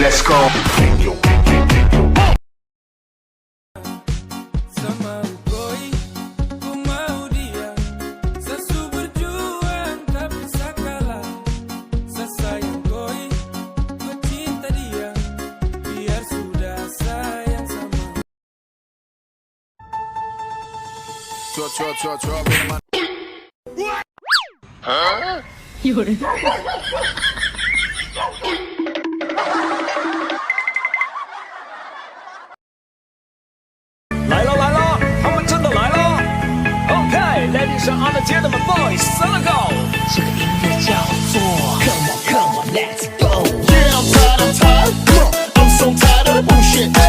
let's go. Huh? 有人。来了来了，他们真的来了。OK，ladies and gentlemen, boys, let's go。这个音乐叫做 Come on, come on, let's go。 Yeah, I'm tired, I'm tired. I'm so tired of the bullshit.